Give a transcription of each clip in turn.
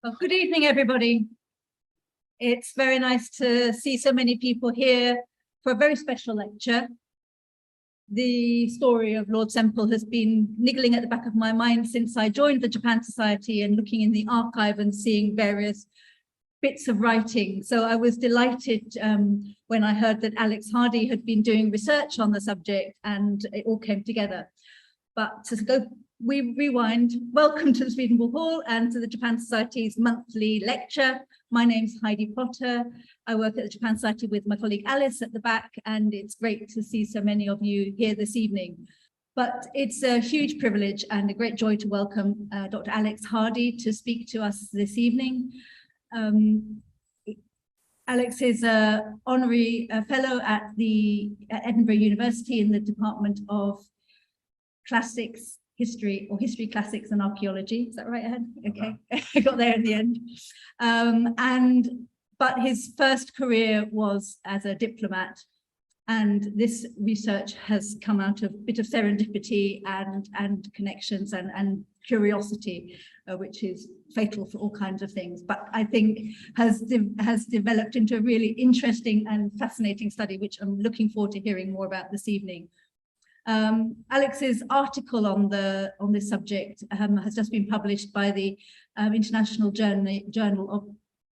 Well, good evening, everybody. It's very nice to see so many people here for a very special lecture. The story of Lord Sempill has been niggling at the back of my mind since I joined the Japan Society and looking in the archive and seeing various bits of writing. So I was delighted when I heard that Alex Hardie had been doing research on the subject and it all came together. But we rewind. Welcome to the Swedenborg Hall and to the Japan Society's monthly lecture. My name's Heidi Potter. I work at the Japan Society with my colleague Alice at the back, and it's great to see so many of you here this evening. But it's a huge privilege and a great joy to welcome Dr. Alex Hardie to speak to us this evening. Alex is an honorary fellow at Edinburgh University in the Department of Classics, History, or History, Classics and Archaeology. Is that right, Ed? Okay, I got there in the end. But his first career was as a diplomat, and this research has come out of a bit of serendipity and connections and curiosity, which is fatal for all kinds of things, but I think has developed into a really interesting and fascinating study, which I'm looking forward to hearing more about this evening. Alex's article on this subject has just been published by the International Journal of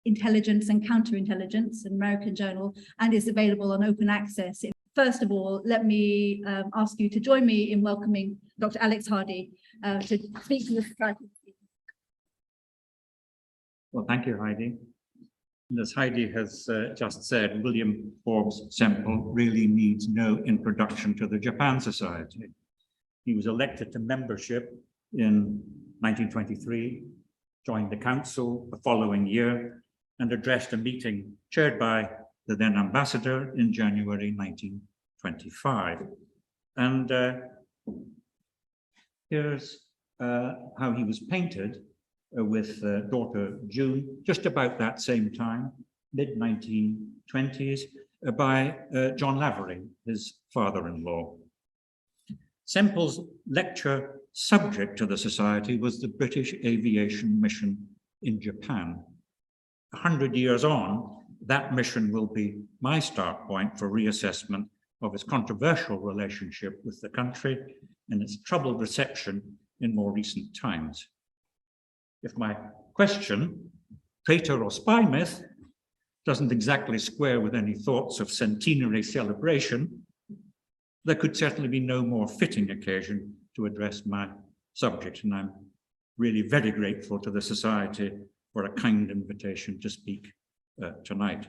Intelligence and Counterintelligence, an American journal, and is available on open access. First of all, let me ask you to join me in welcoming Dr. Alex Hardie to speak to the Society. Well, thank you, Heidi. And as Heidi has just said, William Forbes Sempill really needs no introduction to the Japan Society. He was elected to membership in 1923, joined the council the following year, and addressed a meeting chaired by the then ambassador in January 1925. And here's how he was painted with daughter June, just about that same time, mid-1920s, by John Lavery, his father-in-law. Sempill's lecture subject to the Society was the British aviation mission in Japan. 100 years on, that mission will be my start point for reassessment of its controversial relationship with the country and its troubled reception in more recent times. If my question, traitor or spy myth, doesn't exactly square with any thoughts of centenary celebration, there could certainly be no more fitting occasion to address my subject, and I'm really very grateful to the Society for a kind invitation to speak tonight.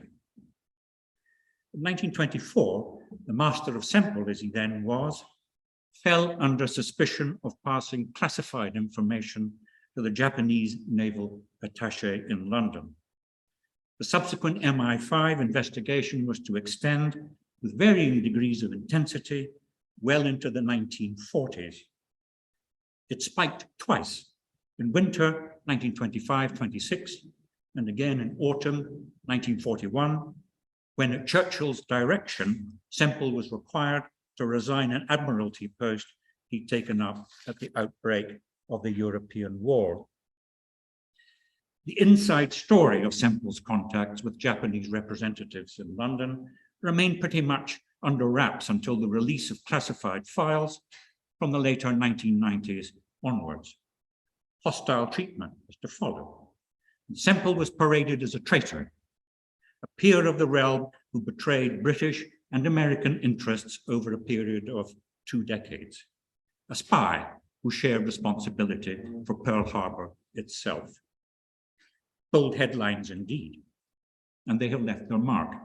In 1924, the Master of Sempill, as he then was, fell under suspicion of passing classified information to the Japanese naval attaché in London. The subsequent MI5 investigation was to extend with varying degrees of intensity well into the 1940s. It spiked twice, in winter 1925-26, and again in autumn 1941, when at Churchill's direction, Sempill was required to resign an admiralty post he'd taken up at the outbreak of the European War. The inside story of Sempill's contacts with Japanese representatives in London remained pretty much under wraps until the release of classified files from the later 1990s onwards. Hostile treatment was to follow. And Sempill was paraded as a traitor, a peer of the realm who betrayed British and American interests over a period of 2 decades, a spy who shared responsibility for Pearl Harbor itself. Bold headlines indeed, and they have left their mark.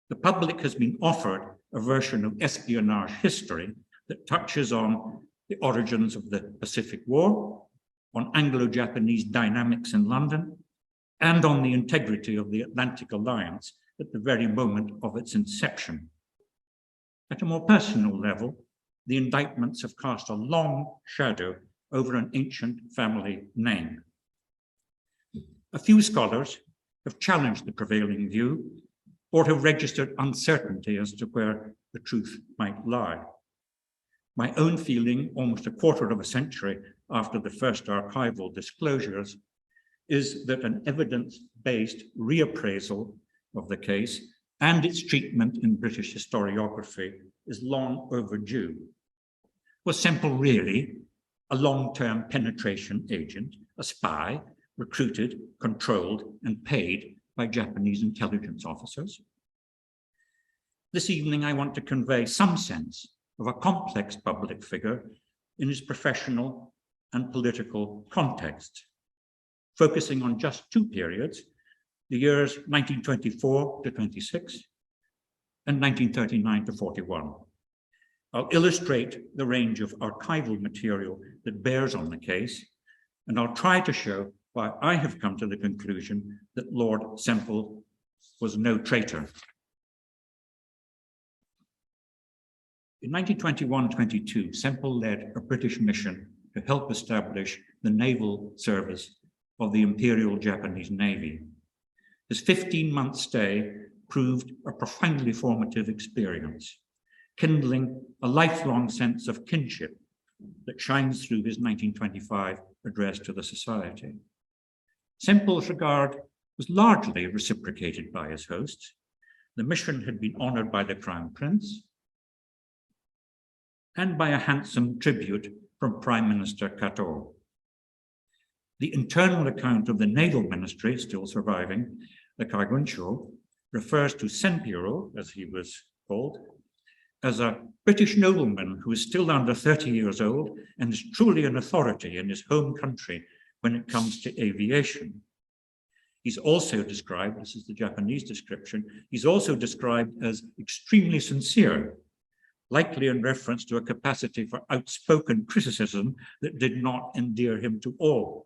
The public has been offered a version of espionage history that touches on the origins of the Pacific War, on Anglo-Japanese dynamics in London, and on the integrity of the Atlantic Alliance at the very moment of its inception. At a more personal level, the indictments have cast a long shadow over an ancient family name. A few scholars have challenged the prevailing view or have registered uncertainty as to where the truth might lie. My own feeling, almost a quarter of a century after the first archival disclosures, is that an evidence-based reappraisal of the case and its treatment in British historiography is long overdue. Was Sempill really a long-term penetration agent, a spy, recruited, controlled, and paid by Japanese intelligence officers? This evening, I want to convey some sense of a complex public figure in his professional and political context, focusing on just two periods, the years 1924 to 26 and 1939 to 41. I'll illustrate the range of archival material that bears on the case, and I'll try to show why I have come to the conclusion that Lord Sempill was no traitor. In 1921-22, Sempill led a British mission to help establish the naval service of the Imperial Japanese Navy. His 15-month stay proved a profoundly formative experience, kindling a lifelong sense of kinship that shines through his 1925 address to the Society. Sempill's regard was largely reciprocated by his hosts. The mission had been honored by the Crown Prince and by a handsome tribute from Prime Minister Kato. The internal account of the Naval Ministry, still surviving, the Kaiguncho, refers to Sempill, as he was called, as a British nobleman who is still under 30 years old and is truly an authority in his home country when it comes to aviation. He's also described, this is the Japanese description, he's also described as extremely sincere, likely in reference to a capacity for outspoken criticism that did not endear him to all.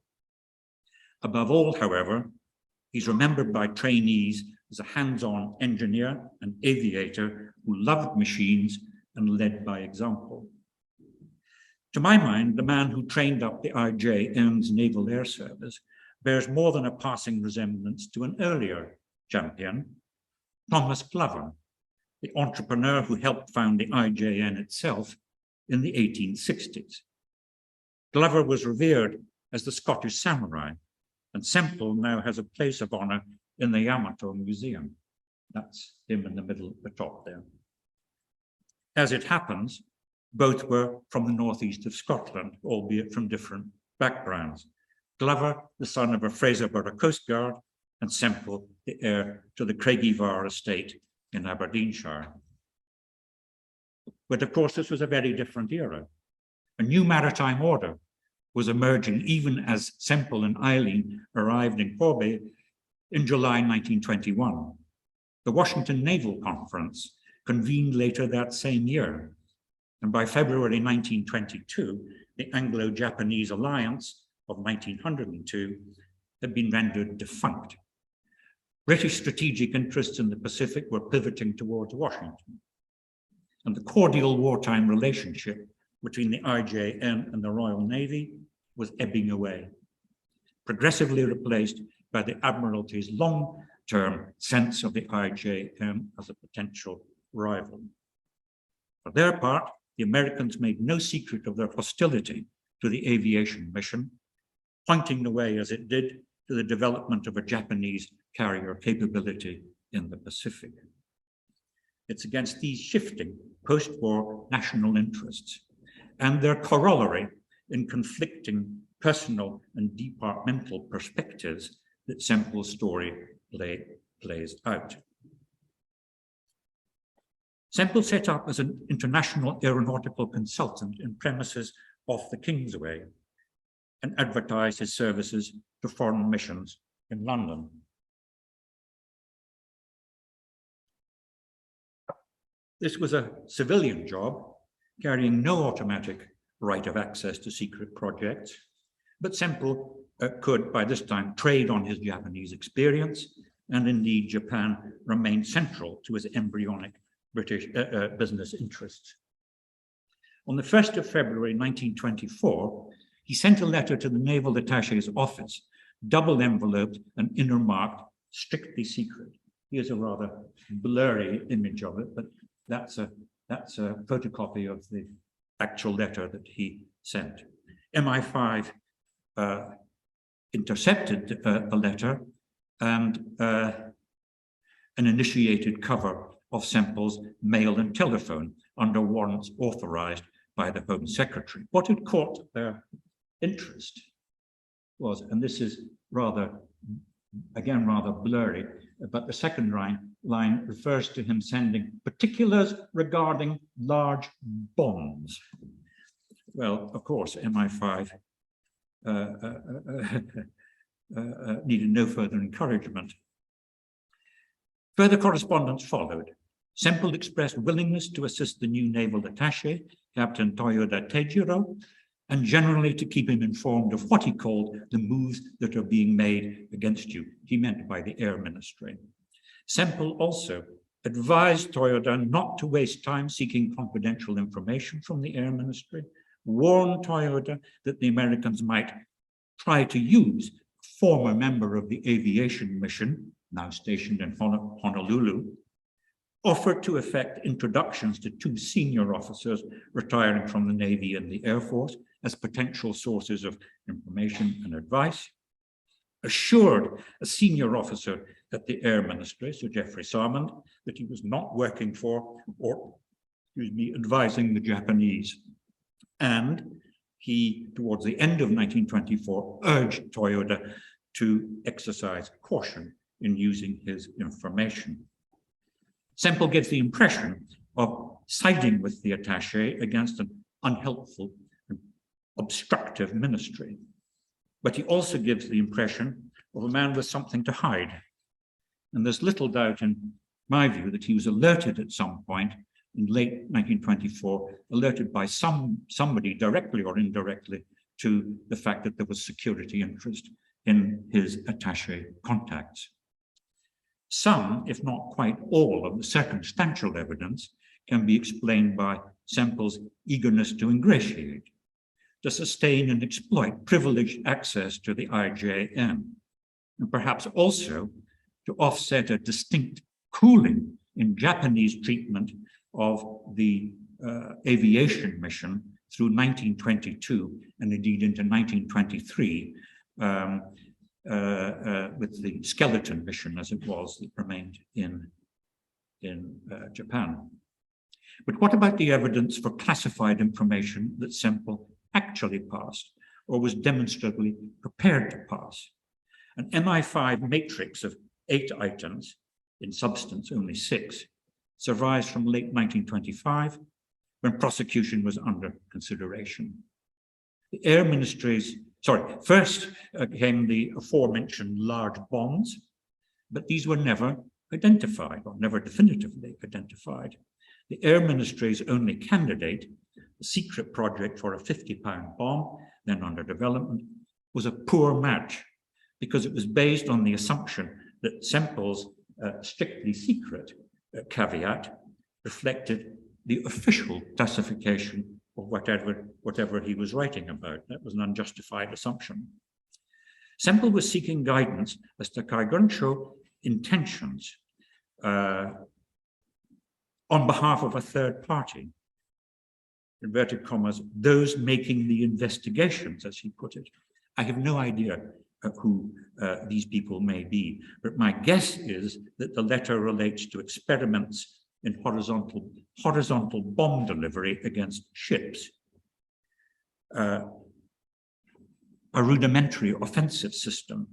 Above all, however, he's remembered by trainees as a hands-on engineer and aviator who loved machines and led by example. To my mind, the man who trained up the IJN's Naval Air Service bears more than a passing resemblance to an earlier champion, Thomas Glover, the entrepreneur who helped found the IJN itself in the 1860s. Glover was revered as the Scottish samurai, and Sempill now has a place of honor in the Yamato Museum. That's him in the middle at the top there. As it happens, both were from the northeast of Scotland, albeit from different backgrounds. Glover, the son of a Fraserburgh Coast Guard, and Sempill, the heir to the Craigievar estate in Aberdeenshire. But of course, this was a very different era. A new maritime order was emerging even as Sempill and Eileen arrived in Corby in July 1921. The Washington Naval Conference convened later that same year, and by February 1922, the Anglo-Japanese alliance of 1902 had been rendered defunct. British strategic interests in the Pacific were pivoting towards Washington, and the cordial wartime relationship between the IJN and the Royal Navy was ebbing away, progressively replaced by the Admiralty's long-term sense of the IJN as a potential rival. For their part, the Americans made no secret of their hostility to the aviation mission, pointing the way as it did to the development of a Japanese carrier capability in the Pacific. It's against these shifting post-war national interests and their corollary in conflicting personal and departmental perspectives that Sempill's story plays out. Sempill set up as an international aeronautical consultant in premises off the Kingsway and advertised his services to foreign missions in London. This was a civilian job, carrying no automatic right of access to secret projects, but Sempill could, by this time, trade on his Japanese experience, and indeed Japan remained central to his embryonic British business interests. On the 1st of February 1924, he sent a letter to the Naval Attaché's office, double enveloped and inner marked, strictly secret. Here's a rather blurry image of it, but that's a photocopy of the actual letter that he sent. MI5 intercepted the letter and initiated cover of Sempill's mail and telephone under warrants authorized by the Home Secretary. What had caught their interest was, and this is rather blurry, but the second line refers to him sending particulars regarding large bombs. Well, of course, MI5 needed no further encouragement. Further correspondence followed. Sempill expressed willingness to assist the new naval attaché, Captain Toyoda Teijiro, and generally to keep him informed of what he called the moves that are being made against you. He meant by the Air Ministry. Sempill also advised Toyoda not to waste time seeking confidential information from the Air Ministry, warned Toyoda that the Americans might try to use a former member of the aviation mission, now stationed in Honolulu, offered to effect introductions to two senior officers retiring from the Navy and the Air Force as potential sources of information and advice, assured a senior officer at the Air Ministry, Sir Geoffrey Salmond, that he was not working for or, advising the Japanese. And he, towards the end of 1924, urged Toyoda to exercise caution in using his information. Sempill gives the impression of siding with the attaché against an unhelpful and obstructive ministry. But he also gives the impression of a man with something to hide. And there's little doubt, in my view, that he was alerted at some point in late 1924, alerted by somebody directly or indirectly to the fact that there was security interest in his attaché contacts. Some, if not quite all, of the circumstantial evidence can be explained by Sempill's eagerness to ingratiate, to sustain and exploit privileged access to the IJN, and perhaps also to offset a distinct cooling in Japanese treatment of the aviation mission through 1922 and indeed into 1923, with the skeleton mission, as it was, that remained in Japan. But what about the evidence for classified information that Sempill actually passed or was demonstrably prepared to pass? An MI5 matrix of 8 items, in substance only 6, survives from late 1925, when prosecution was under consideration. The Air Ministry's first came the aforementioned large bombs, but these were never identified or never definitively identified. The Air Ministry's only candidate, a secret project for a 50-pound bomb, then under development, was a poor match because it was based on the assumption that Sempill's strictly secret caveat reflected the official classification of whatever he was writing about. That was an unjustified assumption. Sempill was seeking guidance as to Kaigunsho intentions on behalf of a third party, inverted commas, those making the investigations, as he put it. I have no idea who these people may be, but my guess is that the letter relates to experiments in horizontal bomb delivery against ships. A rudimentary offensive system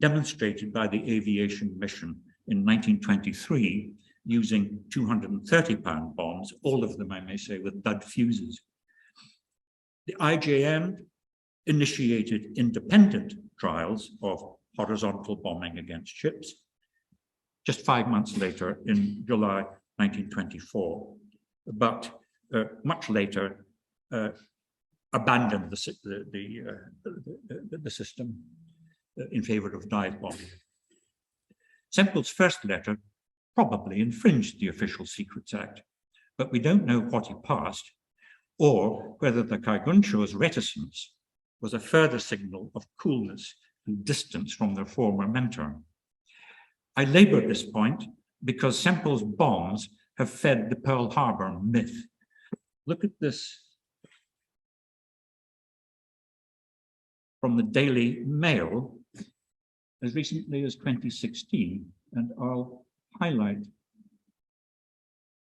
demonstrated by the aviation mission in 1923 using 230-pound bombs, all of them, I may say, with dud fuses. The IJN initiated independent trials of horizontal bombing against ships just 5 months later, in July 1924, but much later abandoned the system in favor of dive bombing. Sempill's first letter probably infringed the Official Secrets Act, but we don't know what he passed or whether the Kaigunsho's reticence was a further signal of coolness and distance from their former mentor. I labor this point because Sempill's bombs have fed the Pearl Harbor myth. Look at this from the Daily Mail as recently as 2016, and I'll highlight: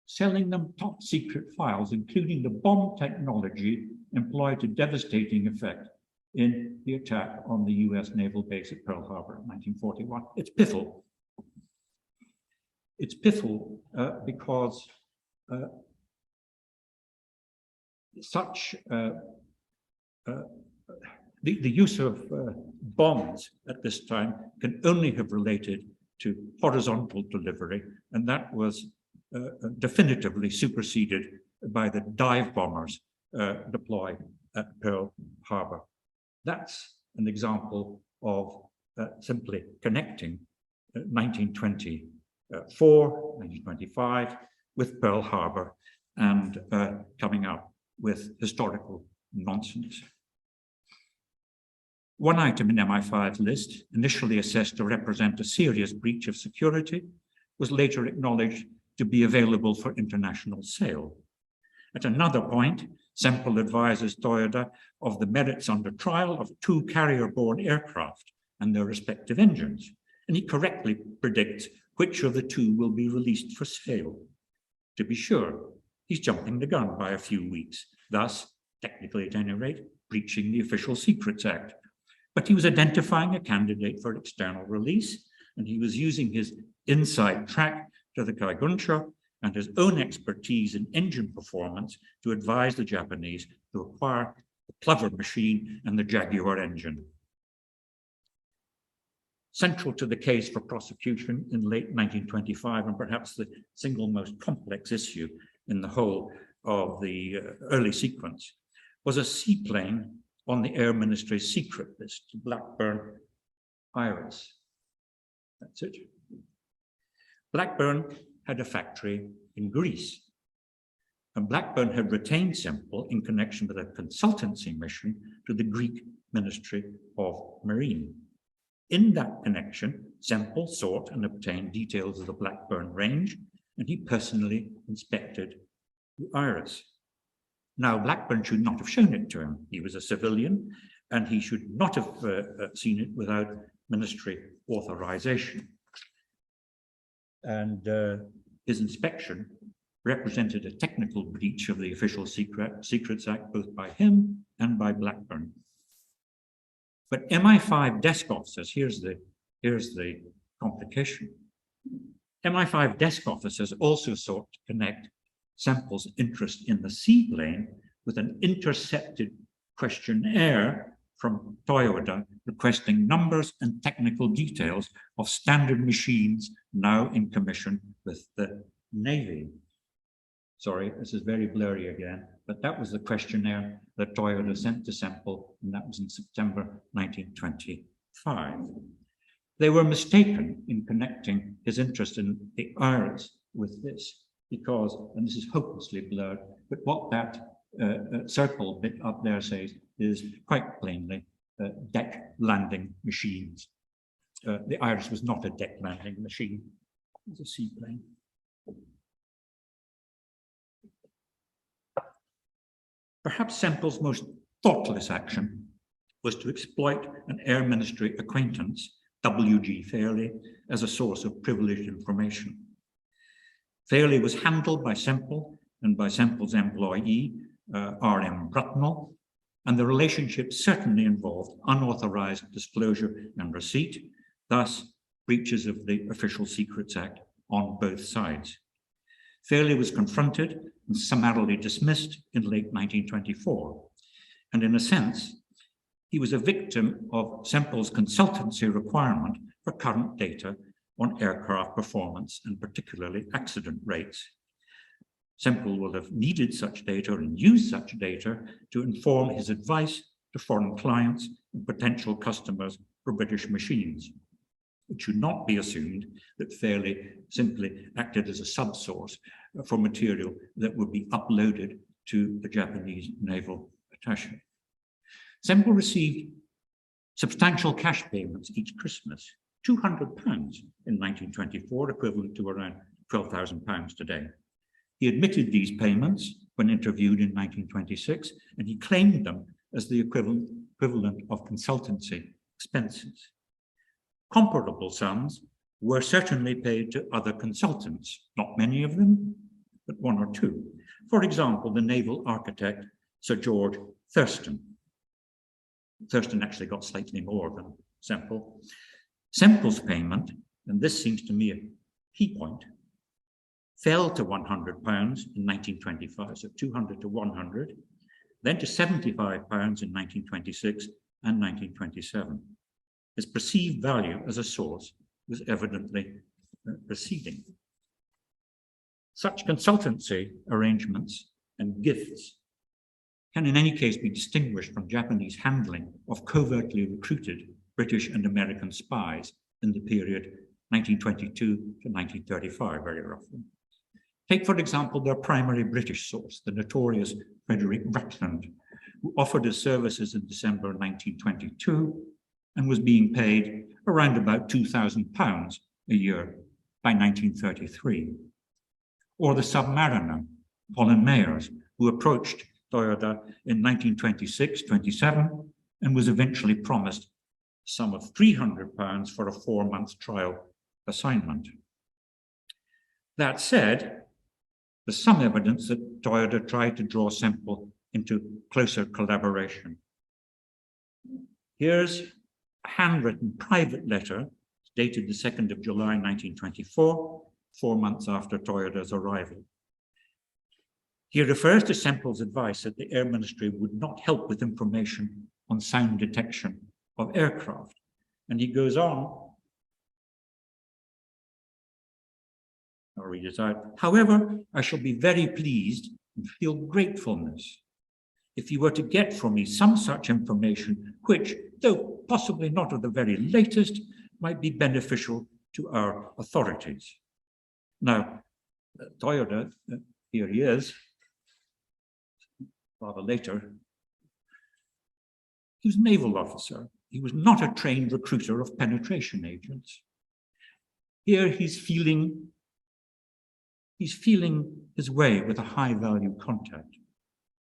selling them top secret files, including the bomb technology employed to devastating effect in the attack on the US naval base at Pearl Harbor in 1941. It's piffle. It's piffle because the use of bombs at this time can only have related to horizontal delivery, and that was definitively superseded by the dive bombers deployed at Pearl Harbor. That's an example of simply connecting 1924, 1925 with Pearl Harbor and coming up with historical nonsense. One item in MI5's list, initially assessed to represent a serious breach of security, was later acknowledged to be available for international sale. At another point, Sempill advises Toyoda of the merits under trial of 2 carrier-borne aircraft and their respective engines, and he correctly predicts which of the 2 will be released for sale. To be sure, he's jumping the gun by a few weeks, thus, technically at any rate, breaching the Official Secrets Act. But he was identifying a candidate for external release, and he was using his inside track to the Kaigunsha and his own expertise in engine performance to advise the Japanese to acquire the Plover machine and the Jaguar engine. Central to the case for prosecution in late 1925, and perhaps the single most complex issue in the whole of the early sequence, was a seaplane on the Air Ministry's secret list, Blackburn Iris. That's it. Blackburn had a factory in Greece, and Blackburn had retained Sempill in connection with a consultancy mission to the Greek Ministry of Marine. In that connection, Sempill sought and obtained details of the Blackburn range, and he personally inspected the Iris. Now, Blackburn should not have shown it to him. He was a civilian, and he should not have seen it without ministry authorization. And his inspection represented a technical breach of the Official Secrets Act, both by him and by Blackburn. But MI5 desk officers, here's the complication. MI5 desk officers also sought to connect Sempill's interest in the seaplane with an intercepted questionnaire from Toyoda requesting numbers and technical details of standard machines now in commission with the Navy. Sorry, this is very blurry again, but that was the questionnaire that Toyoda sent to Sempill, and that was in September 1925. They were mistaken in connecting his interest in the Iris with this, because, and this is hopelessly blurred, but what that circle bit up there says is quite plainly deck landing machines. The Iris was not a deck landing machine, it was a seaplane. Perhaps Sempill's most thoughtless action was to exploit an Air Ministry acquaintance, W.G. Fairley, as a source of privileged information. Fairley was handled by Sempill and by Sempill's employee, R.M. Brutnell, and the relationship certainly involved unauthorized disclosure and receipt, thus breaches of the Official Secrets Act on both sides. Fairley was confronted and summarily dismissed in late 1924, and in a sense, he was a victim of Sempill's consultancy requirement for current data on aircraft performance and particularly accident rates. Sempill will have needed such data and used such data to inform his advice to foreign clients and potential customers for British machines. It should not be assumed that Fairley simply acted as a subsource for material that would be uploaded to the Japanese naval attaché. Sempill received substantial cash payments each Christmas, £200 in 1924, equivalent to around £12,000 today. He admitted these payments when interviewed in 1926, and he claimed them as the equivalent equivalent of consultancy expenses. Comparable sums were certainly paid to other consultants, not many of them, but one or two. For example, the naval architect, Sir George Thurston. Thurston actually got slightly more than Sempill. Sempill's payment, and this seems to me a key point, fell to £100 in 1925, so 200 to 100, then to £75 in 1926 and 1927. His perceived value as a source was evidently receding. Such consultancy arrangements and gifts can in any case be distinguished from Japanese handling of covertly recruited British and American spies in the period 1922 to 1935, very roughly. Take, for example, their primary British source, the notorious Frederick Rutland, who offered his services in December 1922 and was being paid around about £2,000 a year by 1933. Or the submariner, Colin Mayers, who approached Toyoda in 1926-27 and was eventually promised a sum of £300 for a 4-month trial assignment. That said, there's some evidence that Toyoda tried to draw Sempill into closer collaboration. Here's a handwritten private letter dated the 2nd of July 1924, 4 months after Toyoda's arrival. He refers to Sempill's advice that the Air Ministry would not help with information on sound detection of aircraft. And he goes on, I'll read it out. However, I shall be very pleased and feel gratefulness if you were to get from me some such information which, though possibly not of the very latest, might be beneficial to our authorities. Now, Toyoda, here he is, rather later. He was a naval officer. He was not a trained recruiter of penetration agents. Here he's feeling his way with a high-value contact.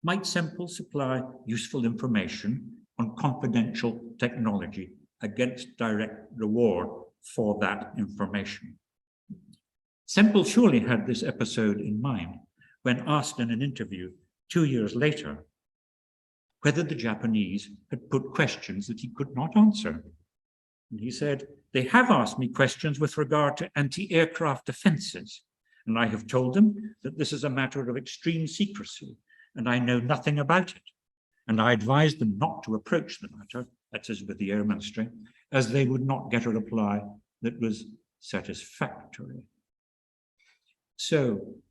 Might Sempill supply useful information on confidential technology against direct reward for that information? Sempill surely had this episode in mind when asked in an interview 2 years later whether the Japanese had put questions that he could not answer. And he said, "They have asked me questions with regard to anti-aircraft defenses, and I have told them that this is a matter of extreme secrecy, and I know nothing about it. And I advised them not to approach the matter," that is with the Air Ministry, "as they would not get a reply that was satisfactory." So,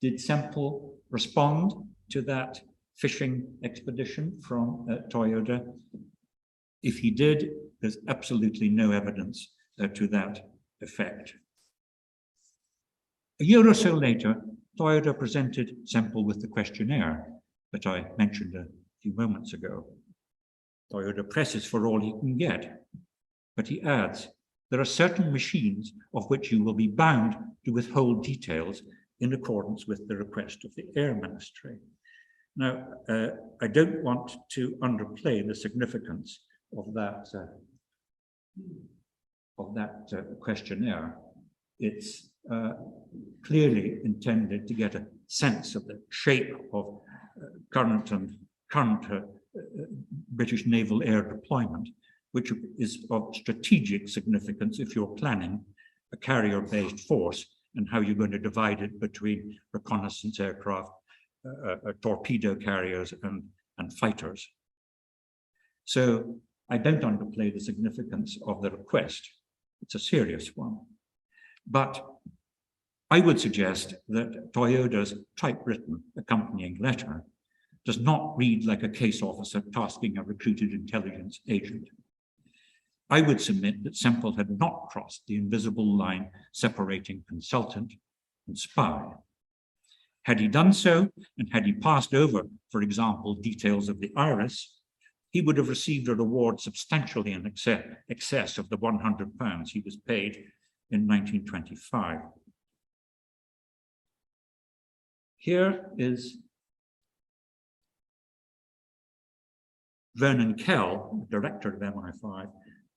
did Sempill respond to that fishing expedition from Toyoda? If he did, there's absolutely no evidence to that effect. A year or so later, Toyoda presented Sempill with the questionnaire that I mentioned a few moments ago. Toyoda presses for all he can get, but he adds, "There are certain machines of which you will be bound to withhold details in accordance with the request of the Air Ministry." Now, I don't want to underplay the significance of that questionnaire. It's clearly intended to get a sense of the shape of current British naval air deployment, which is of strategic significance if you're planning a carrier-based force and how you're going to divide it between reconnaissance aircraft, torpedo carriers, and fighters. So I don't underplay the significance of the request. It's a serious one. But I would suggest that Toyoda's typewritten accompanying letter does not read like a case officer tasking a recruited intelligence agent. I would submit that Sempill had not crossed the invisible line separating consultant and spy. Had he done so, and had he passed over, for example, details of the iris, he would have received a reward substantially in excess of the £100 he was paid in 1925. Here is Vernon Kell, director of MI5,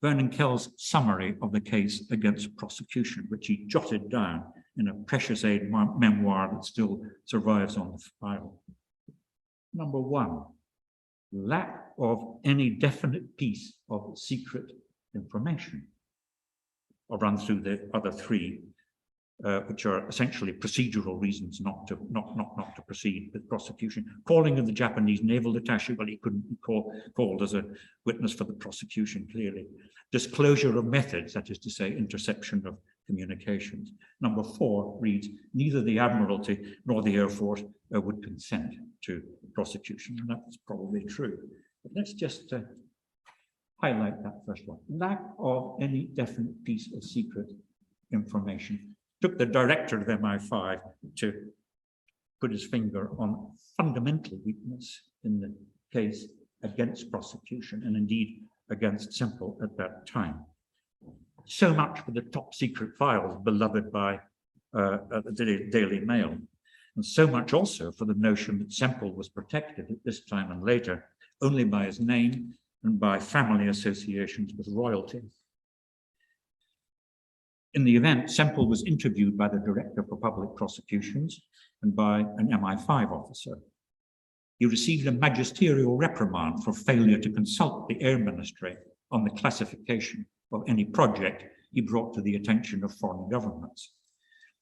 Vernon Kell's summary of the case against prosecution, which he jotted down in a precious aid memoir that still survives on the file. Number one, lack of any definite piece of secret information. I'll run through the other three, which are essentially procedural reasons not to proceed with prosecution. Calling of the Japanese naval attaché, well, he couldn't be called as a witness for the prosecution, clearly. Disclosure of methods, that is to say, interception of communications. Number four reads, neither the Admiralty nor the Air Force would consent to prosecution, and that's probably true. But let's just highlight that first one. Lack of any definite piece of secret information. Took the director of MI5 to put his finger on fundamental weakness in the case against prosecution, and indeed against Sempill at that time. So much for the top secret files beloved by the Daily Mail, and so much also for the notion that Sempill was protected at this time and later only by his name and by family associations with royalty. In the event, Sempill was interviewed by the Director for Public Prosecutions and by an MI5 officer. He received a magisterial reprimand for failure to consult the Air Ministry on the classification of any project he brought to the attention of foreign governments.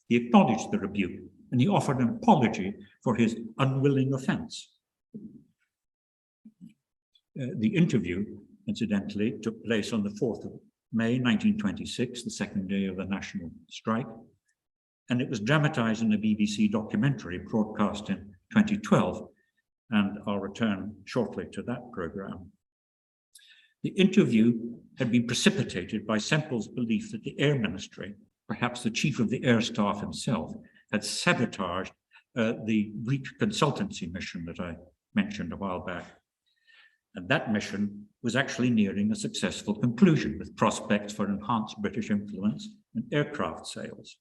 He acknowledged the rebuke and he offered an apology for his unwilling offense. The interview, incidentally, took place on the 4th of May 1926, the second day of the national strike, and it was dramatized in a BBC documentary broadcast in 2012, and I'll return shortly to that program. The interview had been precipitated by Sempill's belief that the Air Ministry, perhaps the Chief of the Air Staff himself, had sabotaged the Greek consultancy mission that I mentioned a while back. And that mission was actually nearing a successful conclusion with prospects for enhanced British influence and aircraft sales.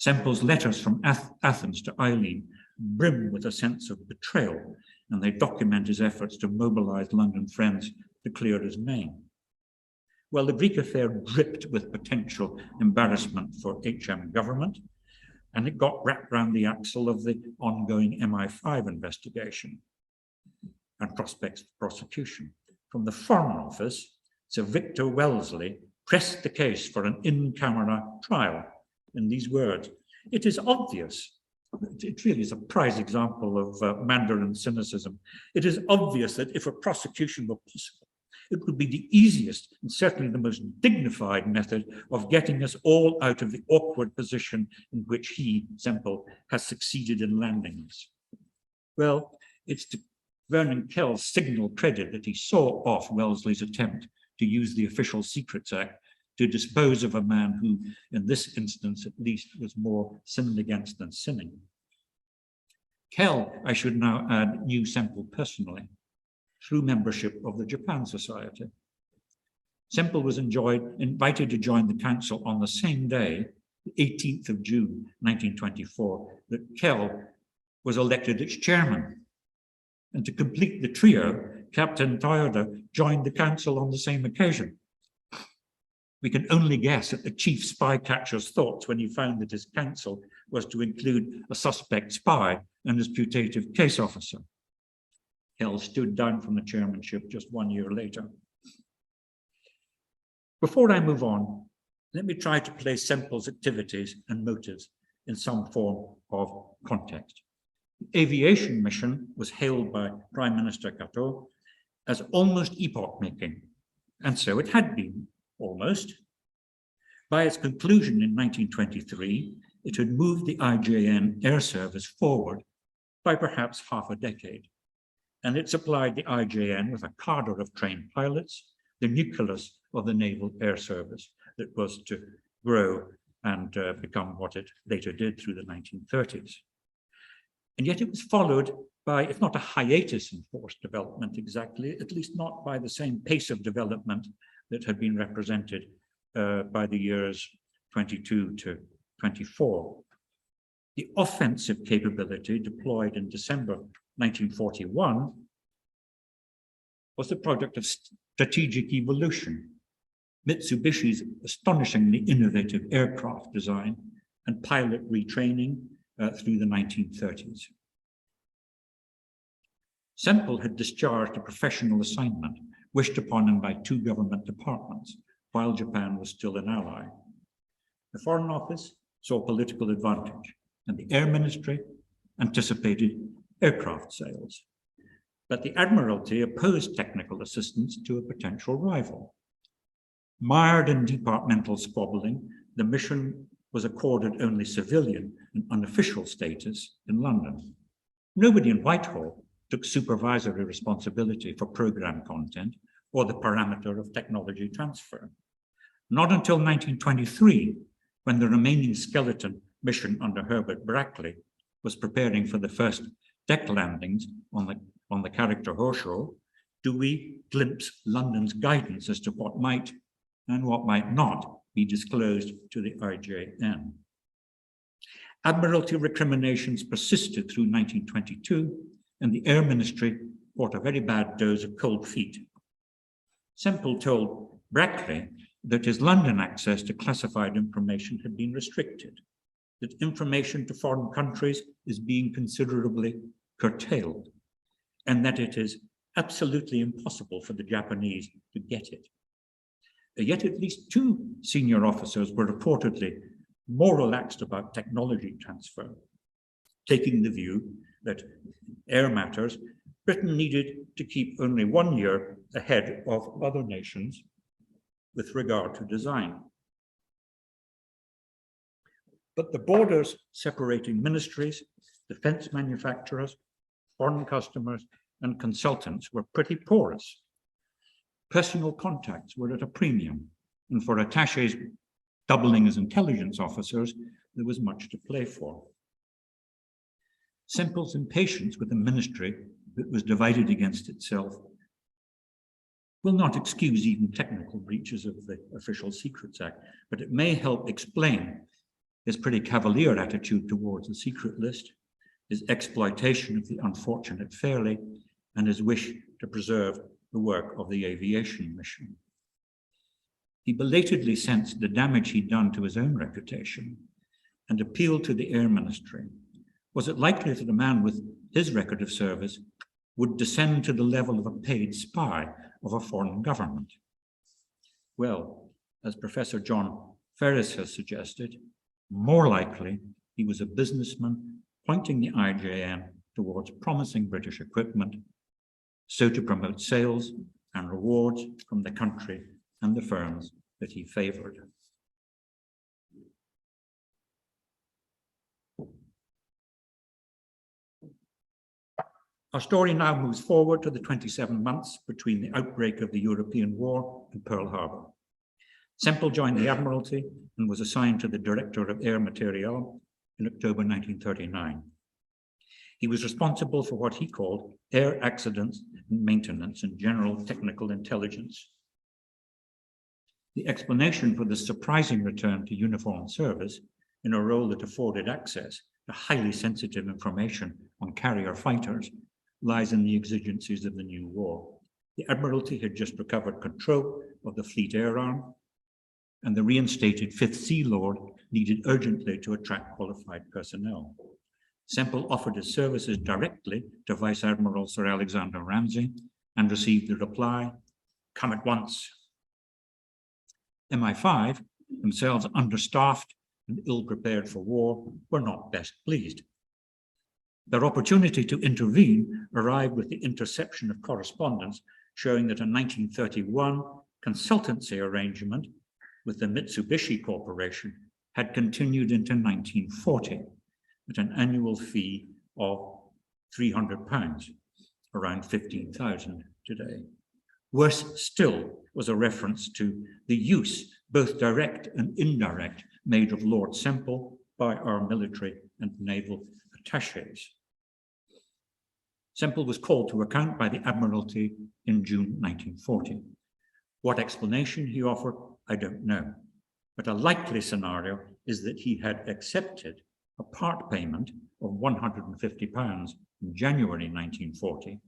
Sempill's letters from Athens to Eileen brim with a sense of betrayal, and they document his efforts to mobilize London friends to clear his name. Well, the Greek affair dripped with potential embarrassment for HM government, and it got wrapped around the axle of the ongoing MI5 investigation and prospects for prosecution. From the Foreign Office, Sir Victor Wellesley pressed the case for an in-camera trial in these words. It is obvious, it really is a prize example of Mandarin cynicism. It is obvious that if a prosecution were possible, it would be the easiest and certainly the most dignified method of getting us all out of the awkward position in which he, Sempill, has succeeded in landing us. Well, it's to Vernon Kell's signal credit that he saw off Wellesley's attempt to use the Official Secrets Act to dispose of a man who, in this instance at least, was more sinned against than sinning. Kell, I should now add, knew Sempill personally through membership of the Japan Society. Sempill was invited to join the council on the same day, the 18th of June, 1924, that Kell was elected its chairman. And to complete the trio, Captain Toyoda joined the council on the same occasion. We can only guess at the chief spy catcher's thoughts when he found that his council was to include a suspect spy and his putative case officer. Kell stood down from the chairmanship just 1 year later. Before I move on, let me try to place Sempill's activities and motives in some form of context. The aviation mission was hailed by Prime Minister Kato as almost epoch-making, and so it had been, almost. By its conclusion in 1923, it had moved the IJN air service forward by perhaps half a decade, and it supplied the IJN with a cadre of trained pilots, the nucleus of the Naval Air Service that was to grow and become what it later did through the 1930s. And yet it was followed by, if not a hiatus in force development exactly, at least not by the same pace of development that had been represented by the years 22 to 24. The offensive capability deployed in December 1941 was the product of strategic evolution, Mitsubishi's astonishingly innovative aircraft design and pilot retraining through the 1930s. Sempill had discharged a professional assignment wished upon him by two government departments while Japan was still an ally. The Foreign Office saw political advantage, and the Air Ministry anticipated aircraft sales. But the Admiralty opposed technical assistance to a potential rival. Mired in departmental squabbling, the mission was accorded only civilian and unofficial status in London. Nobody in Whitehall took supervisory responsibility for program content or the parameter of technology transfer. Not until 1923, when the remaining skeleton mission under Herbert Brackley was preparing for the first deck landings on the character Horshaw, do we glimpse London's guidance as to what might and what might not be disclosed to the IJN. Admiralty recriminations persisted through 1922, and the Air Ministry caught a very bad dose of cold feet. Sempill told Brackley that his London access to classified information had been restricted, that information to foreign countries is being considerably curtailed, and that it is absolutely impossible for the Japanese to get it. Yet at least two senior officers were reportedly more relaxed about technology transfer, taking the view that air matters, Britain needed to keep only 1 year ahead of other nations with regard to design. But the borders separating ministries, defense manufacturers, foreign customers, and consultants were pretty porous. Personal contacts were at a premium, and for attachés doubling as intelligence officers, there was much to play for. Sempill's impatience with a ministry that was divided against itself will not excuse even technical breaches of the Official Secrets Act, but it may help explain his pretty cavalier attitude towards the secret list, his exploitation of the unfortunate fairly, and his wish to preserve the work of the aviation mission. He belatedly sensed the damage he'd done to his own reputation and appealed to the Air Ministry. Was it likely that a man with his record of service would descend to the level of a paid spy of a foreign government? Well, as Professor John Ferris has suggested, more likely he was a businessman pointing the IJN towards promising British equipment, so to promote sales and rewards from the country and the firms that he favored. Our story now moves forward to the 27 months between the outbreak of the European War and Pearl Harbor. Sempill joined the Admiralty and was assigned to the Director of Air Materiel in October 1939. He was responsible for what he called air accidents and maintenance and general technical intelligence. The explanation for this surprising return to uniformed service in a role that afforded access to highly sensitive information on carrier fighters lies in the exigencies of the new war. The Admiralty had just recovered control of the Fleet Air Arm, and the reinstated 5th Sea Lord needed urgently to attract qualified personnel. Sempill offered his services directly to Vice Admiral Sir Alexander Ramsay and received the reply, "Come at once." MI5, themselves understaffed and ill-prepared for war, were not best pleased. Their opportunity to intervene arrived with the interception of correspondence showing that a 1931 consultancy arrangement with the Mitsubishi Corporation had continued into 1940 at an annual fee of £300, around 15,000 today. Worse still was a reference to the use, both direct and indirect, made of Lord Sempill by our military and naval attachés. Sempill was called to account by the Admiralty in June 1940. What explanation he offered, I don't know, but a likely scenario is that he had accepted a part payment of £150 in January 1940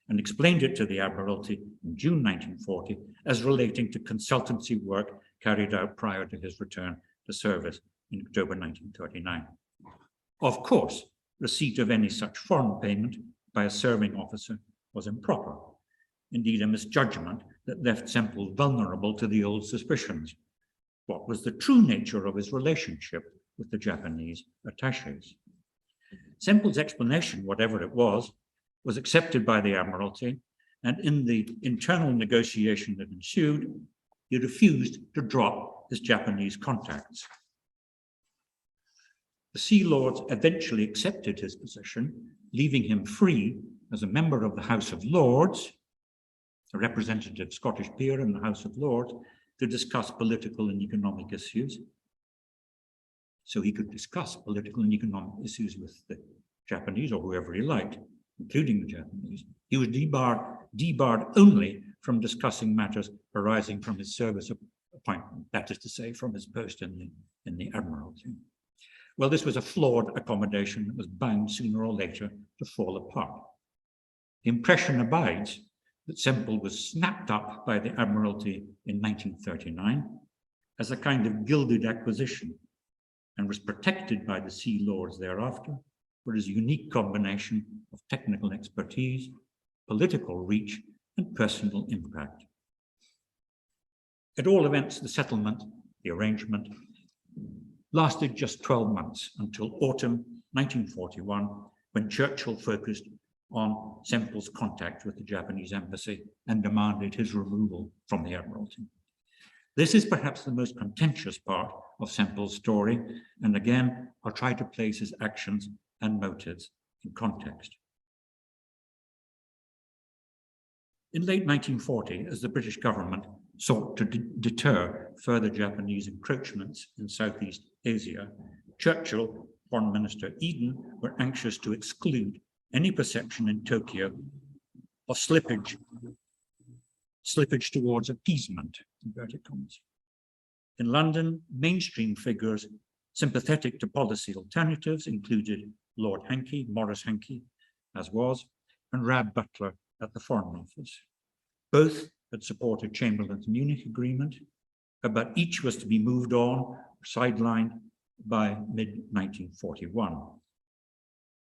and explained it to the Admiralty in June 1940 as relating to consultancy work carried out prior to his return to service in October 1939. Of course, receipt of any such foreign payment by a serving officer was improper, indeed a misjudgment that left Sempill vulnerable to the old suspicions. What was the true nature of his relationship with the Japanese attachés? Sempill's explanation, whatever it was accepted by the Admiralty, and in the internal negotiation that ensued, he refused to drop his Japanese contacts. The Sea Lords eventually accepted his position, leaving him free as a member of the House of Lords, a representative Scottish peer in the House of Lords, to discuss political and economic issues. So he could discuss political and economic issues with the Japanese or whoever he liked, including the Japanese. He was debarred only from discussing matters arising from his service appointment, that is to say, from his post in the Admiralty. Well, this was a flawed accommodation that was bound sooner or later to fall apart. The impression abides that Sempill was snapped up by the Admiralty in 1939 as a kind of gilded acquisition and was protected by the Sea Lords thereafter for his unique combination of technical expertise, political reach, and personal impact. At all events, the settlement, the arrangement, lasted just 12 months until autumn 1941, when Churchill focused on Sempill's contact with the Japanese embassy and demanded his removal from the Admiralty. This is perhaps the most contentious part of Sempill's story, and again, I'll try to place his actions and motives in context. In late 1940, as the British government sought to deter further Japanese encroachments in Southeast Asia, Churchill, Foreign Minister Eden, were anxious to exclude any perception in Tokyo of slippage towards appeasement, inverted commas. In London, mainstream figures sympathetic to policy alternatives included Lord Hankey, Maurice Hankey, as was, and Rab Butler at the Foreign Office. Both had supported Chamberlain's Munich Agreement, but each was to be moved on, or sidelined by mid-1941.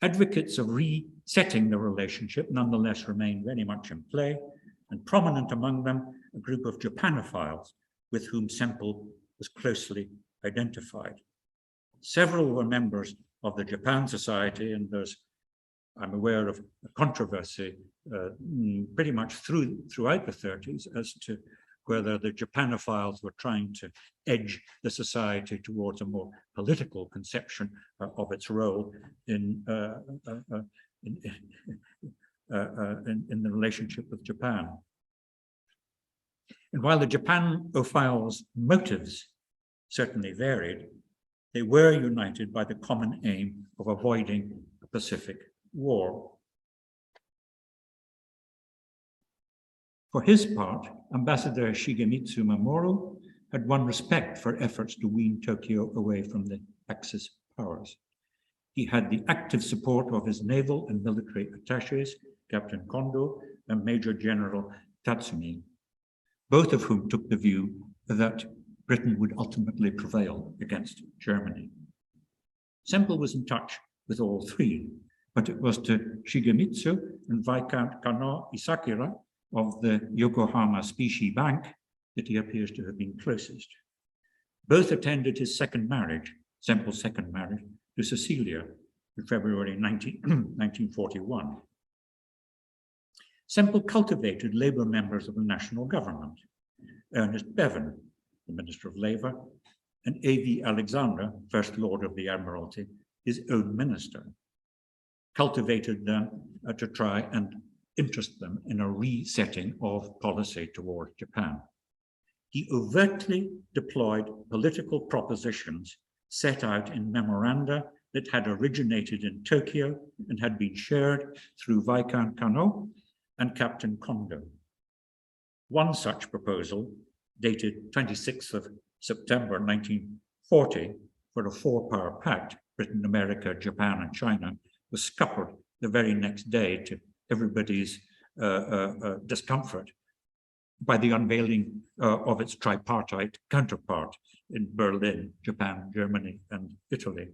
Advocates of resetting the relationship nonetheless remained very much in play, and prominent among them, a group of Japanophiles with whom Sempill was closely identified. Several were members of the Japan Society, and I'm aware of a controversy pretty much throughout the 30s as to whether the Japanophiles were trying to edge the society towards a more political conception of its role in the relationship with Japan. And while the Japanophiles' motives certainly varied, they were united by the common aim of avoiding a Pacific War. For his part, Ambassador Shigemitsu Mamoru had won respect for efforts to wean Tokyo away from the Axis powers. He had the active support of his naval and military attachés, Captain Kondo and Major General Tatsumi, both of whom took the view that Britain would ultimately prevail against Germany. Sempill was in touch with all three, but it was to Shigemitsu and Viscount Kano Isakira of the Yokohama Specie Bank that he appears to have been closest. Both attended his second marriage, Sempill's second marriage, to Cecilia in February 1941. Sempill cultivated Labour members of the national government, Ernest Bevan, the Minister of Labour, and A.V. Alexander, First Lord of the Admiralty, his own minister, cultivated them to try and interest them in a resetting of policy toward Japan. He overtly deployed political propositions set out in memoranda that had originated in Tokyo and had been shared through Viscount Kano and Captain Kondo. One such proposal, dated 26th of September 1940, for a four-power pact, Britain, America, Japan, and China, was scuppered the very next day to everybody's discomfort by the unveiling of its tripartite counterpart in Berlin, Japan, Germany, and Italy.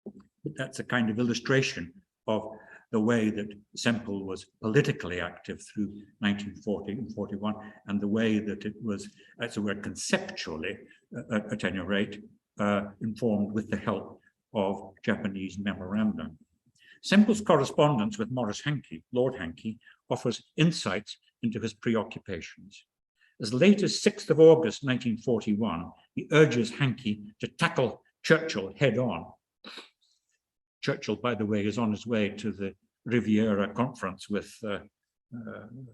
But that's a kind of illustration of the way that Sempill was politically active through 1940 and 41, and the way that it was, as it were, conceptually, at any rate, informed with the help of Japanese memoranda. Sempill's correspondence with Maurice Hankey, Lord Hankey, offers insights into his preoccupations. As late as 6th of August 1941, he urges Hankey to tackle Churchill head-on. Churchill, by the way, is on his way to the Riviera conference with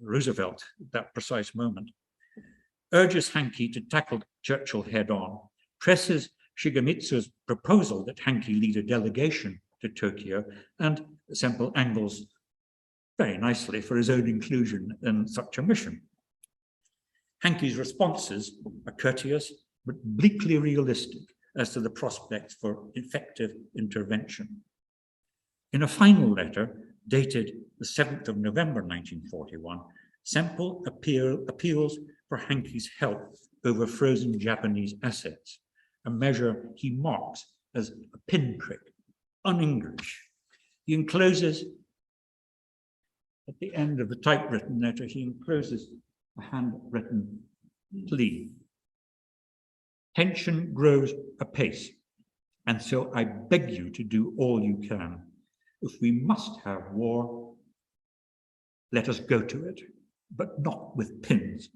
Roosevelt at that precise moment. Urges Hankey to tackle Churchill head-on, presses Shigemitsu's proposal that Hankey lead a delegation to Tokyo, and Sempill angles very nicely for his own inclusion in such a mission. Hankey's responses are courteous but bleakly realistic as to the prospects for effective intervention. In a final letter dated the 7th of November 1941, Sempill appeals for Hankey's help over frozen Japanese assets, a measure he mocks as a pinprick, un-English. He encloses, at the end of the typewritten letter, he encloses a handwritten plea. Tension grows apace, and so I beg you to do all you can. If we must have war, let us go to it, but not with pins.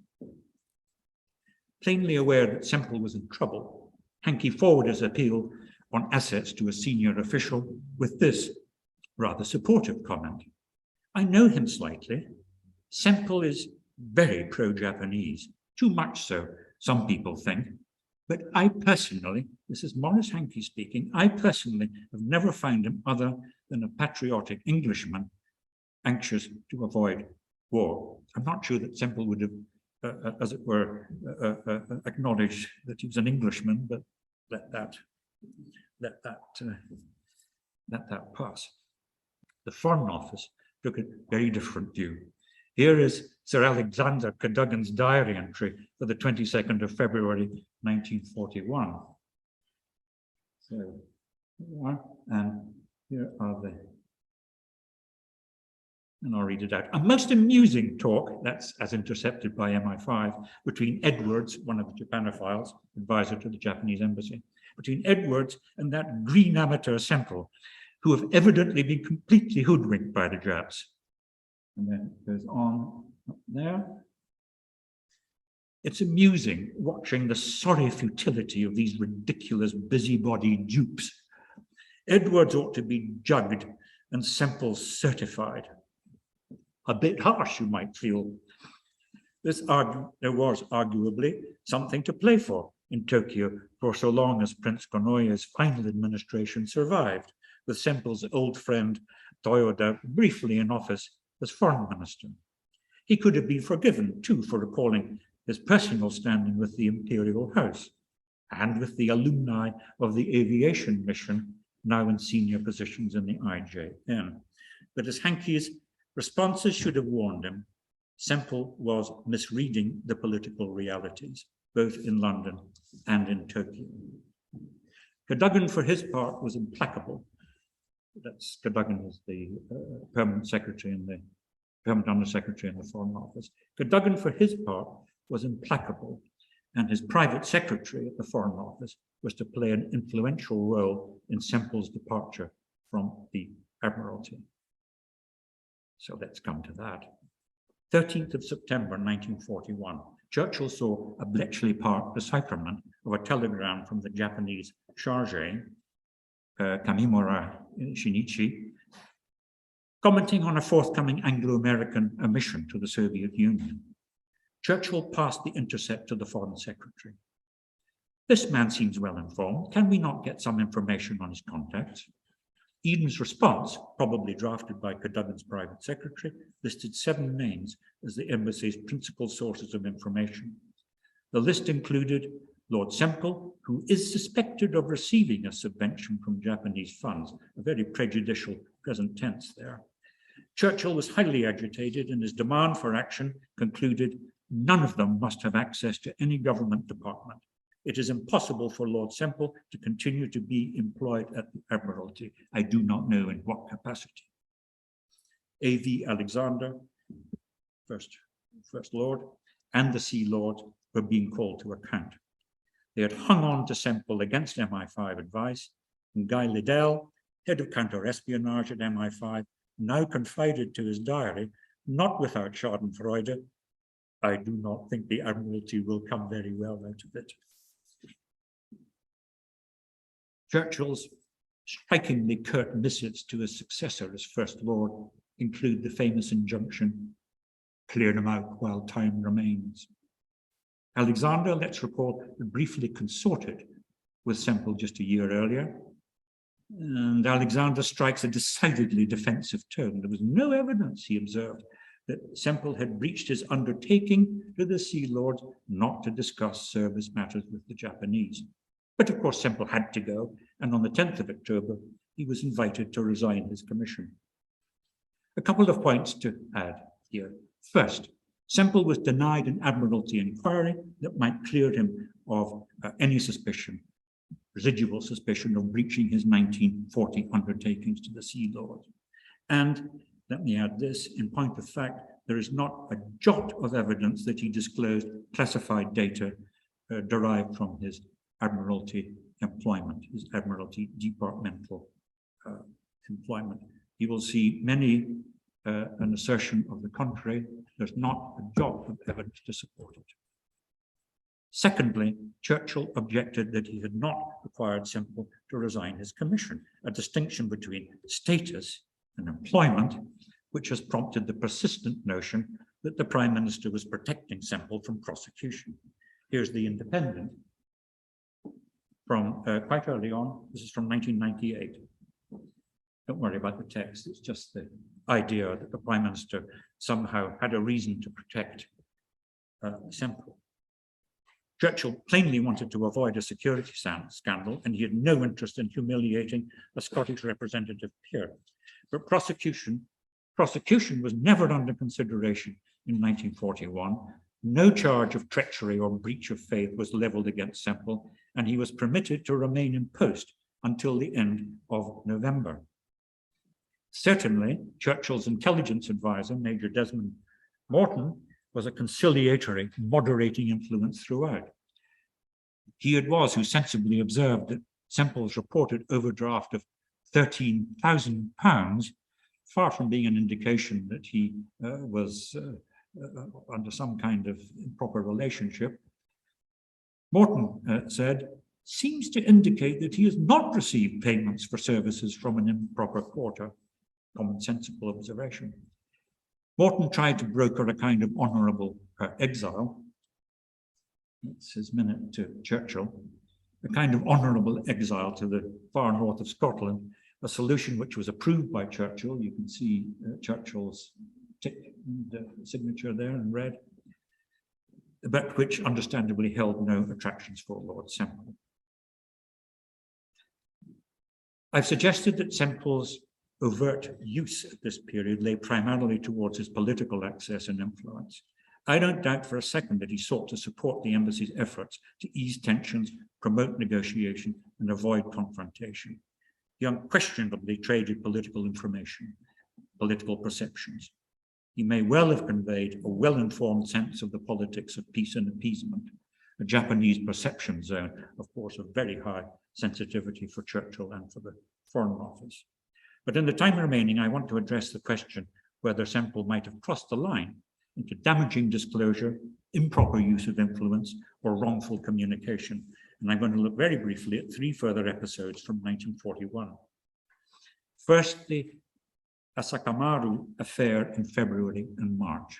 Plainly aware that Sempill was in trouble, Hankey forwarded his appeal on assets to a senior official with this rather supportive comment. I know him slightly. Sempill is very pro-Japanese, too much so, some people think. But I personally, this is Maurice Hankey speaking, I personally have never found him other than a patriotic Englishman anxious to avoid war. I'm not sure that Sempill would have, as it were, acknowledged that he was an Englishman, but let that pass. The Foreign Office took a very different view. Here is Sir Alexander Cadogan's diary entry for the 22nd of February, 1941. So, and here are the, and I'll read it out. A most amusing talk, that's as intercepted by MI5, between Edwards, one of the Japanophiles, advisor to the Japanese embassy, between Edwards and that green amateur Sempill, who have evidently been completely hoodwinked by the Japs. And then it goes on up there. It's amusing watching the sorry futility of these ridiculous busybody dupes. Edwards ought to be jugged and Sempill certified. A bit harsh, you might feel. There was arguably something to play for in Tokyo for so long as Prince Konoye's final administration survived, with Sempill's old friend Toyoda briefly in office as foreign minister. He could have been forgiven too for recalling his personal standing with the Imperial House and with the alumni of the aviation mission, now in senior positions in the IJN. But as Hankey's responses should have warned him, Sempill was misreading the political realities, both in London and in Tokyo. Cadogan, for his part, was implacable. That's Cadogan was the permanent secretary in the permanent undersecretary in the Foreign Office. Cadogan, for his part, was implacable, and his private secretary at the Foreign Office was to play an influential role in Sempill's departure from the Admiralty. So let's come to that. 13th of September, 1941, Churchill saw a Bletchley Park decipherment of a telegram from the Japanese charge, Kamimura Shinichi, commenting on a forthcoming Anglo-American mission to the Soviet Union. Churchill passed the intercept to the Foreign Secretary. This man seems well informed. Can we not get some information on his contacts? Eden's response, probably drafted by Cadogan's private secretary, listed 7 names as the embassy's principal sources of information. The list included Lord Sempill, who is suspected of receiving a subvention from Japanese funds, a very prejudicial present tense there. Churchill was highly agitated, and his demand for action concluded none of them must have access to any government department. It is impossible for Lord Sempill to continue to be employed at the Admiralty. I do not know in what capacity. A.V. Alexander, First Lord, and the Sea Lord were being called to account. They had hung on to Sempill against MI5 advice, and Guy Liddell, head of counter-espionage at MI5, now confided to his diary, not without schadenfreude, I do not think the Admiralty will come very well out of it. Churchill's strikingly curt missives to his successor as First Lord include the famous injunction, clear them out while time remains. Alexander, let's recall, briefly consorted with Sempill just a year earlier, and Alexander strikes a decidedly defensive tone. There was no evidence, he observed, that Sempill had breached his undertaking to the Sea Lord not to discuss service matters with the Japanese. But of course, Sempill had to go, and on the 10th of October, he was invited to resign his commission. A couple of points to add here. First, Sempill was denied an Admiralty inquiry that might clear him of any suspicion, residual suspicion of breaching his 1940 undertakings to the Sea Lord. And let me add this, in point of fact, there is not a jot of evidence that he disclosed classified data derived from his Admiralty employment, his Admiralty departmental employment. You will see many an assertion of the contrary. There's not a jot of evidence to support it. Secondly, Churchill objected that he had not required Sempill to resign his commission, a distinction between status and employment, which has prompted the persistent notion that the Prime Minister was protecting Sempill from prosecution. Here's the Independent from quite early on. This is from 1998. Don't worry about the text, it's just the idea that the Prime Minister somehow had a reason to protect Sempill. Churchill plainly wanted to avoid a security scandal, and he had no interest in humiliating a Scottish representative peer. But prosecution was never under consideration in 1941. No charge of treachery or breach of faith was levelled against Sempill, and he was permitted to remain in post until the end of November. Certainly, Churchill's intelligence advisor, Major Desmond Morton, was a conciliatory, moderating influence throughout. He it was who sensibly observed that Sempill's reported overdraft of £13,000, far from being an indication that he was under some kind of improper relationship, Morton said, seems to indicate that he has not received payments for services from an improper quarter. Commonsensical observation. Morton tried to broker a kind of honourable exile. That's his minute to Churchill. A kind of honourable exile to the far north of Scotland, a solution which was approved by Churchill. You can see Churchill's tick and signature there in red, but which understandably held no attractions for Lord Sempill. I've suggested that Sempill's overt use at this period lay primarily towards his political access and influence. I don't doubt for a second that he sought to support the embassy's efforts to ease tensions, promote negotiation, and avoid confrontation. He unquestionably traded political information, political perceptions. He may well have conveyed a well-informed sense of the politics of peace and appeasement, a Japanese perception zone, of course, of very high sensitivity for Churchill and for the Foreign Office. But in the time remaining, I want to address the question whether Sempill might have crossed the line into damaging disclosure, improper use of influence, or wrongful communication. And I'm going to look very briefly at 3 further episodes from 1941. First, the Asakamaru affair in February and March.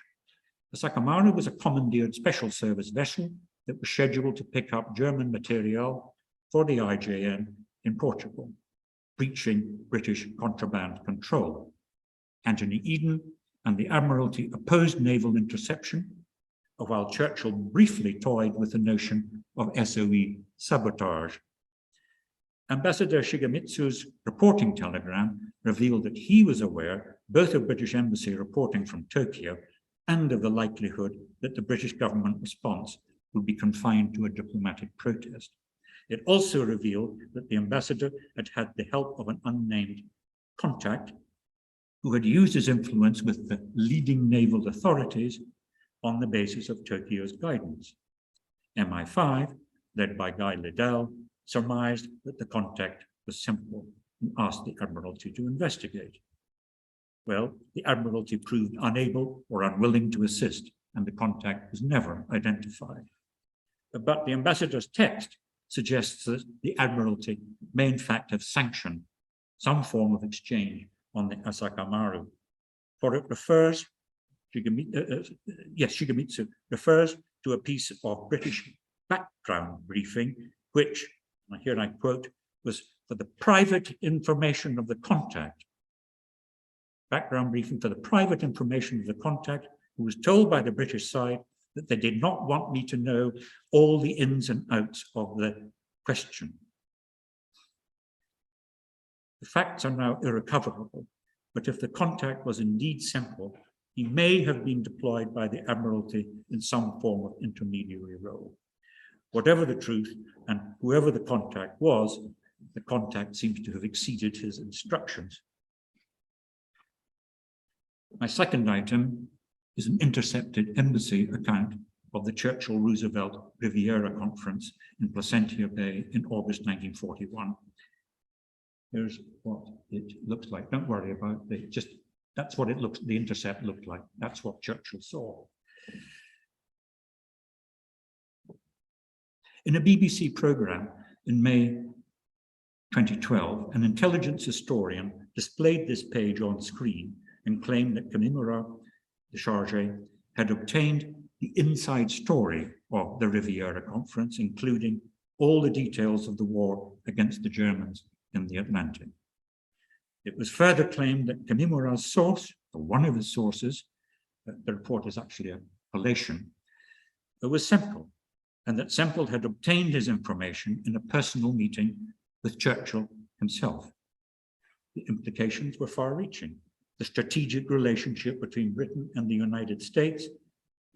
Asakamaru was a commandeered special service vessel that was scheduled to pick up German material for the IJN in Portugal, breaching British contraband control. Anthony Eden and the Admiralty opposed naval interception, while Churchill briefly toyed with the notion of SOE sabotage. Ambassador Shigemitsu's reporting telegram revealed that he was aware both a British embassy reporting from Tokyo and of the likelihood that the British government response would be confined to a diplomatic protest. It also revealed that the ambassador had had the help of an unnamed contact who had used his influence with the leading naval authorities on the basis of Tokyo's guidance. MI5, led by Guy Liddell, surmised that the contact was Sempill and asked the Admiralty to investigate. Well, the Admiralty proved unable or unwilling to assist, and the contact was never identified. But the ambassador's text suggests that the Admiralty may in fact have sanctioned some form of exchange on the Asakamaru, for it refers, Shigemitsu refers to a piece of British background briefing, which, and here I quote, was for the private information of the contact. Background briefing for the private information of the contact, who was told by the British side that they did not want me to know all the ins and outs of the question. The facts are now irrecoverable, but if the contact was indeed Sempill, he may have been deployed by the Admiralty in some form of intermediary role. Whatever the truth, and whoever the contact was, the contact seems to have exceeded his instructions. My second item is an intercepted embassy account of the Churchill-Roosevelt Riviera Conference in Placentia Bay in August 1941. Here's what it looks like. Don't worry about it. That's what it looks, the intercept looked like. That's what Churchill saw. In a BBC programme in May 2012, an intelligence historian displayed this page on screen and claimed that Kamimura, the chargé, had obtained the inside story of the Riviera Conference, including all the details of the war against the Germans in the Atlantic. It was further claimed that Kamimura's source, or one of his sources, the report is actually a collation, was Sempill, and that Sempill had obtained his information in a personal meeting with Churchill himself. The implications were far-reaching. The strategic relationship between Britain and the United States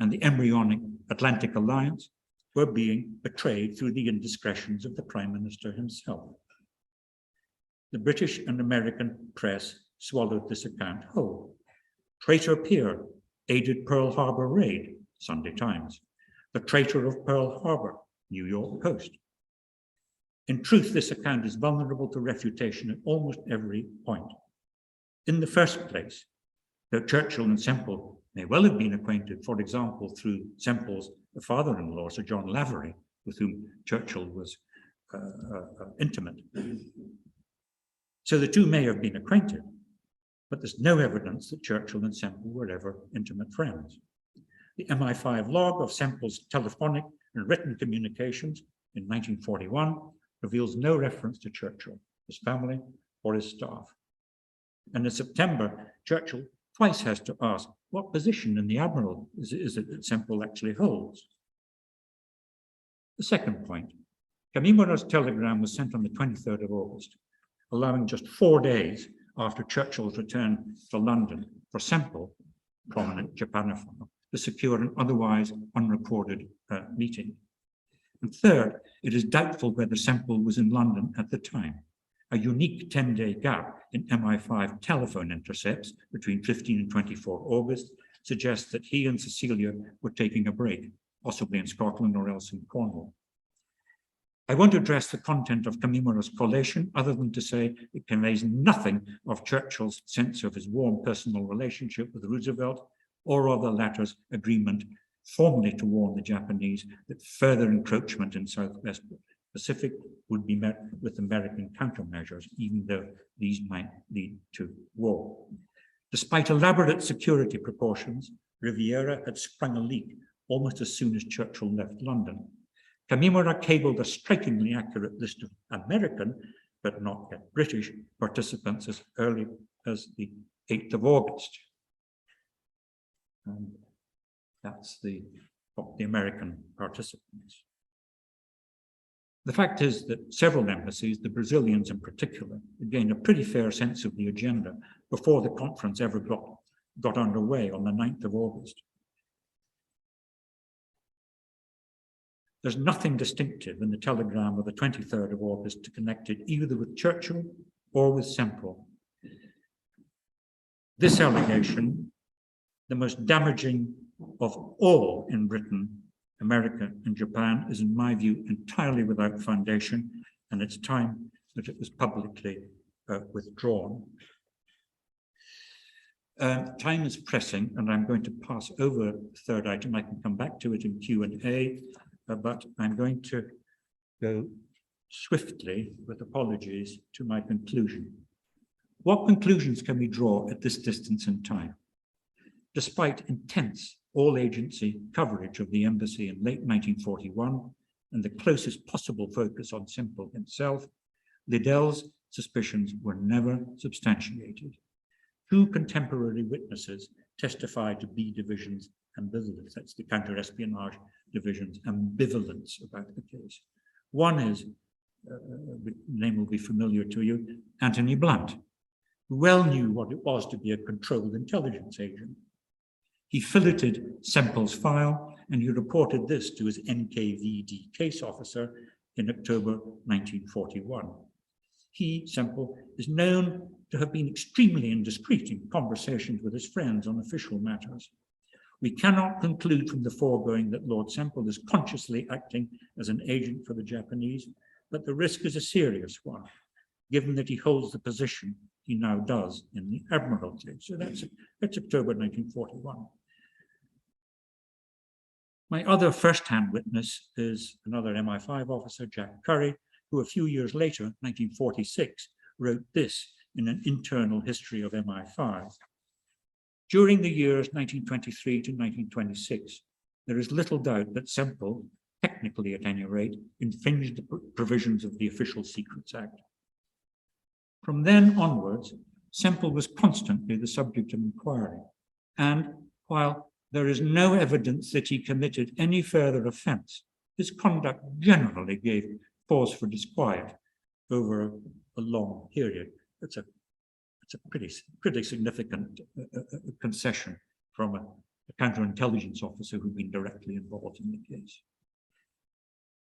and the embryonic Atlantic Alliance were being betrayed through the indiscretions of the Prime Minister himself. The British and American press swallowed this account whole. Traitor Pier aided Pearl Harbor raid, Sunday Times. The traitor of Pearl Harbor, New York Post. In truth, this account is vulnerable to refutation at almost every point. In the first place, though Churchill and Sempill may well have been acquainted, for example, through Sempill's father-in-law, Sir John Lavery, with whom Churchill was intimate. So the two may have been acquainted, but there's no evidence that Churchill and Sempill were ever intimate friends. The MI5 log of Sempill's telephonic and written communications in 1941 reveals no reference to Churchill, his family, or his staff. And in September, Churchill twice has to ask, what position in the Admiral is it that Sempill actually holds? The second point, Kamimura's telegram was sent on the 23rd of August, allowing just 4 days after Churchill's return to London for Sempill, prominent Japanophile, to secure an otherwise unrecorded meeting. And third, it is doubtful whether Sempill was in London at the time. A unique 10-day gap in MI5 telephone intercepts between 15 and 24 August suggests that he and Cecilia were taking a break, possibly in Scotland or else in Cornwall. I won't address the content of Kamimura's collation other than to say it conveys nothing of Churchill's sense of his warm personal relationship with Roosevelt or of the latter's agreement formally to warn the Japanese that further encroachment in Southwest Pacific would be met with American countermeasures, even though these might lead to war. Despite elaborate security precautions, Riviera had sprung a leak almost as soon as Churchill left London. Kamimura cabled a strikingly accurate list of American, but not yet British, participants as early as the 8th of August. And that's the American participants. The fact is that several embassies, the Brazilians in particular, gained a pretty fair sense of the agenda before the conference ever got underway on the 9th of August. There's nothing distinctive in the telegram of the 23rd of August to connect it either with Churchill or with Sempill. This allegation, the most damaging of all in Britain, America, and Japan, is in my view entirely without foundation, and it's time that it was publicly withdrawn. Time is pressing, and I'm going to pass over the third item. I can come back to it in Q&A, but I'm going to go swiftly, with apologies, to my conclusion. What conclusions can we draw at this distance in time? Despite intense all-agency coverage of the embassy in late 1941 and the closest possible focus on Sempill himself, Liddell's suspicions were never substantiated. Two contemporary witnesses testified to B Division's ambivalence, that's the counter-espionage division's ambivalence about the case. One is, the name will be familiar to you, Anthony Blunt, who well knew what it was to be a controlled intelligence agent. He filleted Sempill's file, and he reported this to his NKVD case officer in October 1941. He, Sempill, is known to have been extremely indiscreet in conversations with his friends on official matters. We cannot conclude from the foregoing that Lord Sempill is consciously acting as an agent for the Japanese, but the risk is a serious one, given that he holds the position he now does in the Admiralty. So that's October 1941. My other first-hand witness is another MI5 officer, Jack Curry, who a few years later, 1946, wrote this in an internal history of MI5. During the years 1923 to 1926, there is little doubt that Sempill, technically at any rate, infringed the provisions of the Official Secrets Act. From then onwards, Sempill was constantly the subject of inquiry, and while there is no evidence that he committed any further offence, his conduct generally gave cause for disquiet over a long period. It's a pretty significant concession from a counterintelligence officer who'd been directly involved in the case.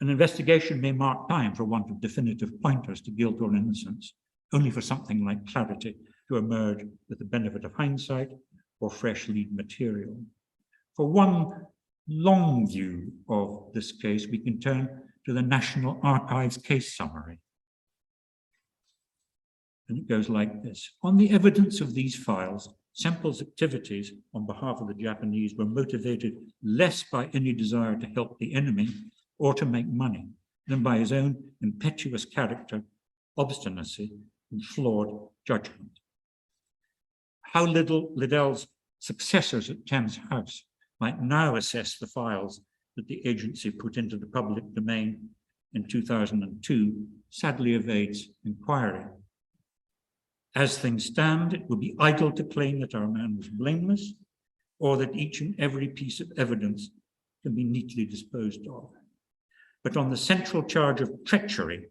An investigation may mark time for want of definitive pointers to guilt or innocence, only for something like clarity to emerge with the benefit of hindsight or fresh lead material. For one long view of this case, we can turn to the National Archives case summary. And it goes like this. On the evidence of these files, Sempill's activities on behalf of the Japanese were motivated less by any desire to help the enemy or to make money than by his own impetuous character, obstinacy, and flawed judgment. How Liddell's successors at Thames House might now assess the files that the agency put into the public domain in 2002 sadly evades inquiry. As things stand, it would be idle to claim that our man was blameless or that each and every piece of evidence can be neatly disposed of. But on the central charge of treachery,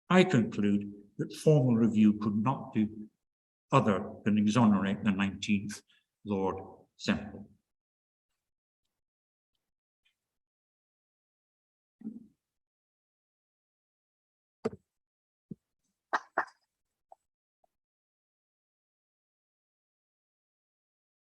I conclude that formal review could not do other than exonerate the 19th Lord Sempill.